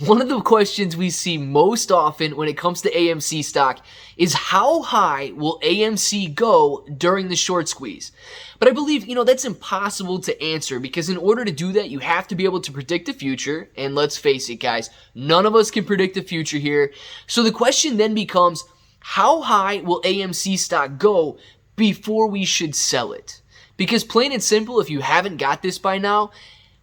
One of the questions we see most often when it comes to AMC stock is how high will AMC go during the short squeeze? But I believe, that's impossible to answer because in order to do that, you have to be able to predict the future. And let's face it, guys, none of us can predict the future here. So the question then becomes, how high will AMC stock go before we should sell it? Because plain and simple, if you haven't got this by now,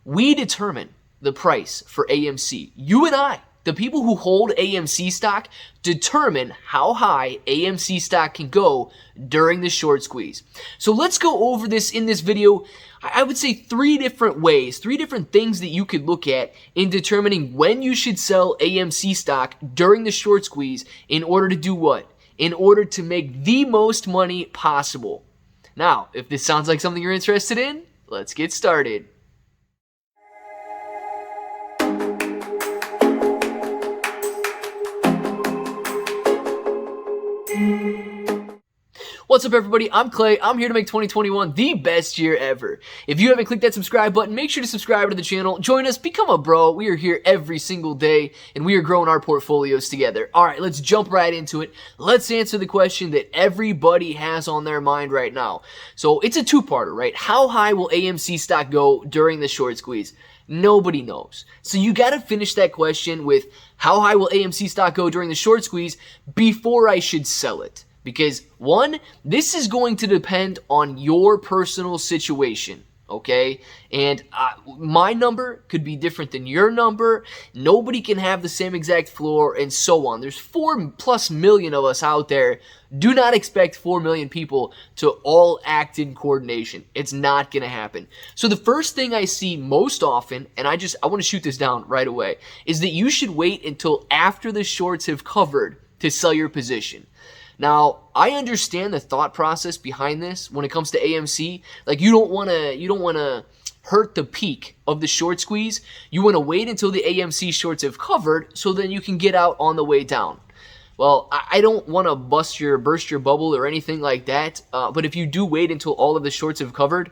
we determine the price for AMC. You and I, the people who hold AMC stock, determine how high AMC stock can go during the short squeeze. So let's go over this in this video. I would say 3 different ways, 3 different things that you could look at in determining when you should sell AMC stock during the short squeeze in order to do what? In order to make the most money possible. Now, if this sounds like something you're interested in, let's get started. What's up, everybody? I'm Clay. I'm here to make 2021 the best year ever. If you haven't clicked that subscribe button, make sure to subscribe to the channel. Join us, become a bro. We are here every single day, and we are growing our portfolios together. All right, let's jump right into it. Let's answer the question that everybody has on their mind right now. So it's a two-parter, right? How high will AMC stock go during the short squeeze? Nobody knows. So you got to finish that question with how high will AMC stock go during the short squeeze before I should sell it? Because, one, this is going to depend on your personal situation, okay? And my number could be different than your number. Nobody can have the same exact floor, and so on. There's 4+ million of us out there. Do not expect 4 million people to all act in coordination. It's not going to happen. So the first thing I see most often, and I want to shoot this down right away, is that you should wait until after the shorts have covered to sell your position. Now, I understand the thought process behind this when it comes to AMC. Like, you don't want to hurt the peak of the short squeeze. You want to wait until the AMC shorts have covered so then you can get out on the way down. Well, I don't want to burst your bubble or anything like that. But if you do wait until all of the shorts have covered,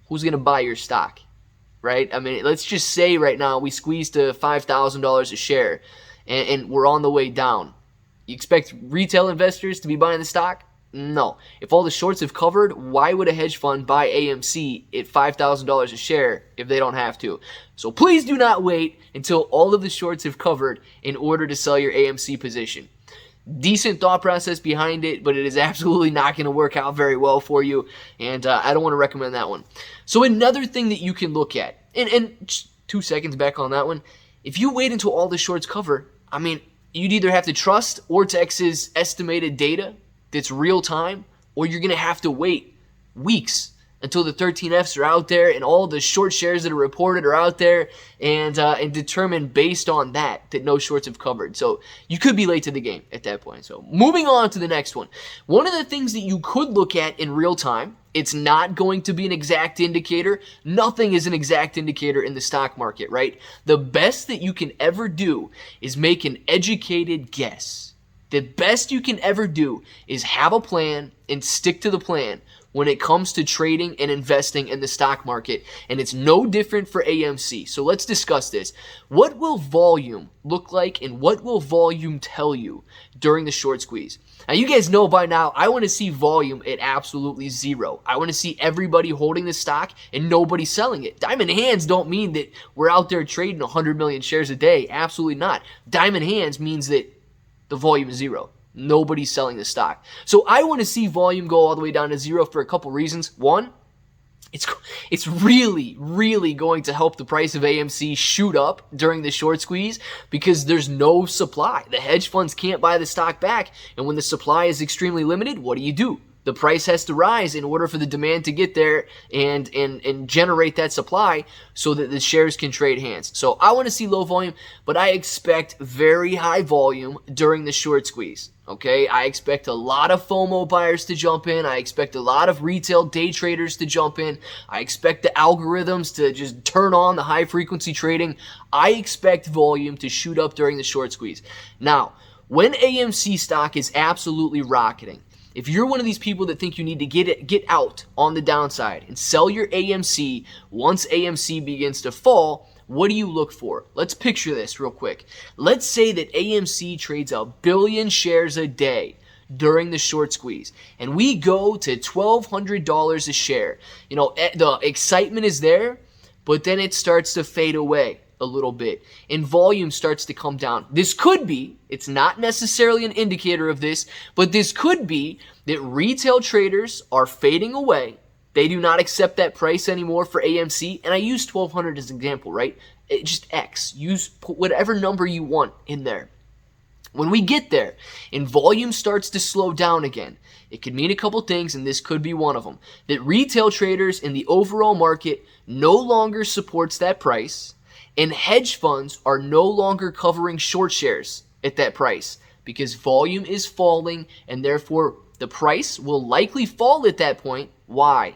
who's going to buy your stock, right? I mean, let's just say right now we squeezed to $5,000 a share and we're on the way down. You expect retail investors to be buying the stock? No. If all the shorts have covered, why would a hedge fund buy AMC at $5,000 a share if they don't have to? So please do not wait until all of the shorts have covered in order to sell your AMC position. Decent thought process behind it, but it is absolutely not going to work out very well for you, and I don't want to recommend that one. So another thing that you can look at, and just 2 seconds back on that one, if you wait until all the shorts cover, I mean, you'd either have to trust Ortex's estimated data that's real time, or you're going to have to wait weeks until the 13Fs are out there and all the short shares that are reported are out there and determine based on that no shorts have covered. So you could be late to the game at that point. So moving on to the next one. One of the things that you could look at in real time, it's not going to be an exact indicator. Nothing is an exact indicator in the stock market, right? The best that you can ever do is make an educated guess. The best you can ever do is have a plan and stick to the plan when it comes to trading and investing in the stock market, and it's no different for AMC. So let's discuss this. What will volume look like, and what will volume tell you during the short squeeze? Now, you guys know by now, I want to see volume at absolutely zero. I want to see everybody holding the stock and nobody selling it. Diamond hands don't mean that we're out there trading 100 million shares a day. Absolutely not. Diamond hands means that the volume is zero. Nobody's selling the stock. So I want to see volume go all the way down to zero for a couple reasons. One, it's really, really going to help the price of AMC shoot up during the short squeeze because there's no supply. The hedge funds can't buy the stock back, and when the supply is extremely limited, what do? The price has to rise in order for the demand to get there and generate that supply so that the shares can trade hands. So I want to see low volume, but I expect very high volume during the short squeeze. Okay, I expect a lot of FOMO buyers to jump in. I expect a lot of retail day traders to jump in. I expect the algorithms to just turn on the high frequency trading. I expect volume to shoot up during the short squeeze. Now, when AMC stock is absolutely rocketing, if you're one of these people that think you need to get out on the downside and sell your AMC once AMC begins to fall, what do you look for? Let's picture this real quick. Let's say that AMC trades 1 billion shares a day during the short squeeze, and we go to $1,200 a share. You know, the excitement is there, but then it starts to fade away a little bit and volume starts to come down. This could be, it's not necessarily an indicator of this, but this could be that retail traders are fading away. They do not accept that price anymore for AMC, and I use 1200 as an example, right? Just X. Put whatever number you want in there. When we get there and volume starts to slow down again, it could mean a couple things, and this could be one of them. That retail traders in the overall market no longer supports that price, and hedge funds are no longer covering short shares at that price because volume is falling, and therefore the price will likely fall at that point. Why?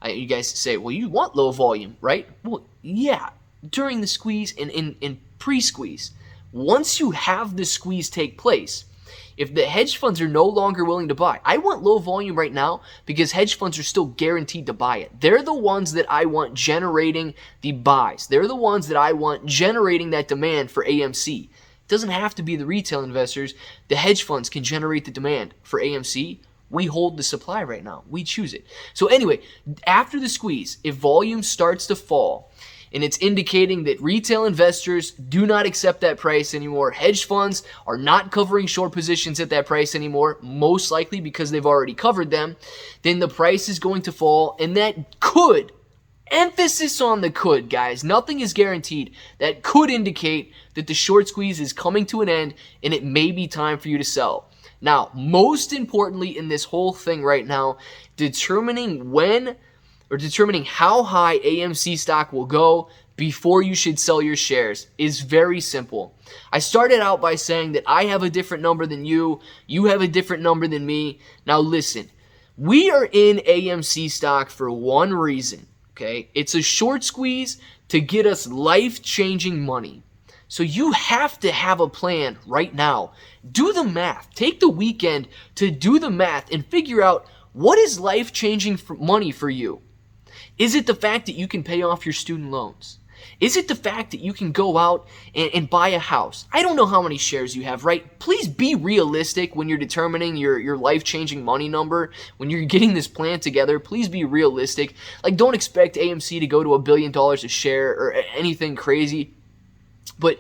You guys say, well, you want low volume, right? Well, yeah, during the squeeze and in pre-squeeze. Once you have the squeeze take place, if the hedge funds are no longer willing to buy, I want low volume right now because hedge funds are still guaranteed to buy it. They're the ones that I want generating the buys. They're the ones that I want generating that demand for AMC. It doesn't have to be the retail investors. The hedge funds can generate the demand for AMC. We hold the supply right now. We choose it. So anyway, after the squeeze, if volume starts to fall, and it's indicating that retail investors do not accept that price anymore, hedge funds are not covering short positions at that price anymore, most likely because they've already covered them, then the price is going to fall, and that could, emphasis on the could, guys, nothing is guaranteed, that could indicate that the short squeeze is coming to an end and it may be time for you to sell. Now, most importantly in this whole thing right now, determining how high AMC stock will go before you should sell your shares is very simple. I started out by saying that I have a different number than you, you have a different number than me. Now listen, we are in AMC stock for one reason, okay? It's a short squeeze to get us life-changing money. So you have to have a plan right now. Do the math. Take the weekend to do the math and figure out what is life-changing money for you. Is it the fact that you can pay off your student loans? Is it the fact that you can go out and buy a house? I don't know how many shares you have, right? Please be realistic when you're determining your life-changing money number. When you're getting this plan together, please be realistic. Like, don't expect AMC to go to $1 billion a share or anything crazy. But,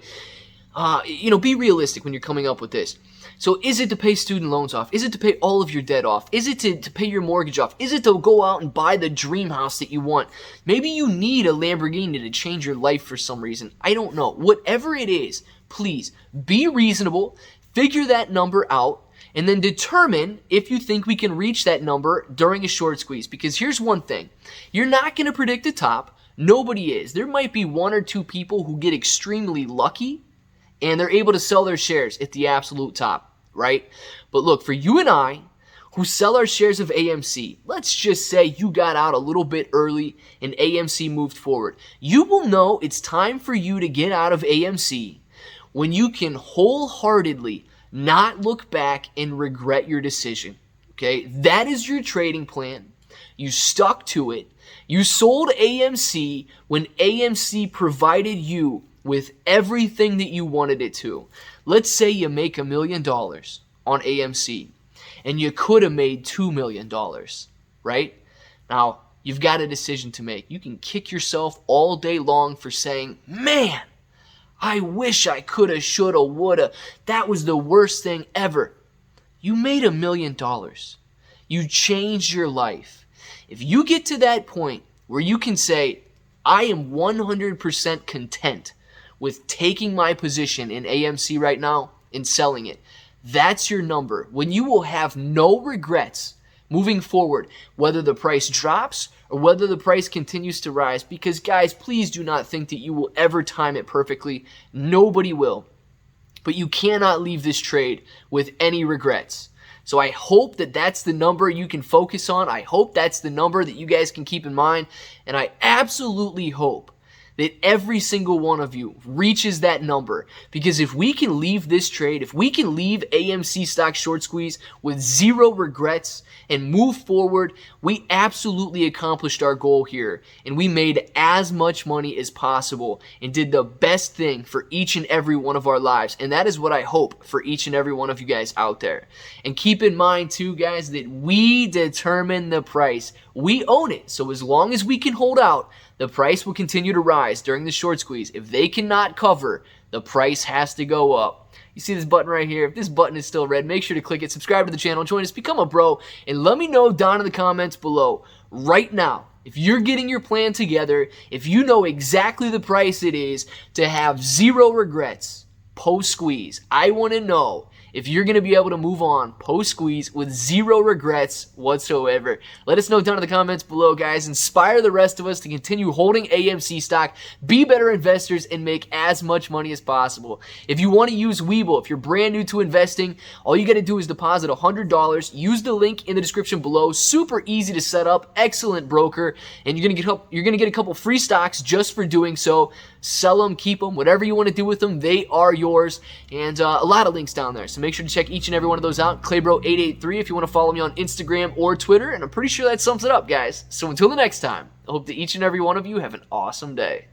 be realistic when you're coming up with this. So is it to pay student loans off? Is it to pay all of your debt off? Is it to pay your mortgage off? Is it to go out and buy the dream house that you want? Maybe you need a Lamborghini to change your life for some reason. I don't know. Whatever it is, please be reasonable, figure that number out, and then determine if you think we can reach that number during a short squeeze. Because here's one thing. You're not going to predict the top. Nobody is. There might be one or two people who get extremely lucky and they're able to sell their shares at the absolute top, right? But look, for you and I, who sell our shares of AMC, let's just say you got out a little bit early and AMC moved forward. You will know it's time for you to get out of AMC when you can wholeheartedly not look back and regret your decision, okay? That is your trading plan. You stuck to it. You sold AMC when AMC provided you with everything that you wanted it to. Let's say you make $1 million on AMC and you could have made $2 million, right? Now, you've got a decision to make. You can kick yourself all day long for saying, man, I wish I coulda, shoulda, woulda. That was the worst thing ever. You made $1 million. You changed your life. If you get to that point where you can say, I am 100% content with taking my position in AMC right now and selling it, that's your number. When you will have no regrets moving forward, whether the price drops or whether the price continues to rise. Because guys, please do not think that you will ever time it perfectly. Nobody will. But you cannot leave this trade with any regrets. So I hope that that's the number you can focus on. I hope that's the number that you guys can keep in mind. And I absolutely hope that every single one of you reaches that number. Because if we can leave this trade, if we can leave AMC Stock short squeeze with zero regrets and move forward, we absolutely accomplished our goal here. And we made as much money as possible and did the best thing for each and every one of our lives. And that is what I hope for each and every one of you guys out there. And keep in mind too, guys, that we determine the price. We own it. So as long as we can hold out, the price will continue to rise during the short squeeze. If they cannot cover, the price has to go up. You see this button right here? If this button is still red, make sure to click it, subscribe to the channel, join us, become a bro, and let me know down in the comments below right now, if you're getting your plan together, if you know exactly the price it is to have zero regrets post-squeeze. I want to know if you're going to be able to move on post-squeeze with zero regrets whatsoever. Let us know down in the comments below, guys. Inspire the rest of us to continue holding AMC stock, be better investors, and make as much money as possible. If you want to use Webull, if you're brand new to investing, all you got to do is deposit $100. Use the link in the description below. Super easy to set up. Excellent broker. And you're going to get a couple free stocks just for doing so. Sell them, keep them, whatever you want to do with them, they are yours. And a lot of links down there. So make sure to check each and every one of those out. ClayBro883 if you want to follow me on Instagram or Twitter. And I'm pretty sure that sums it up, guys. So until the next time, I hope that each and every one of you have an awesome day.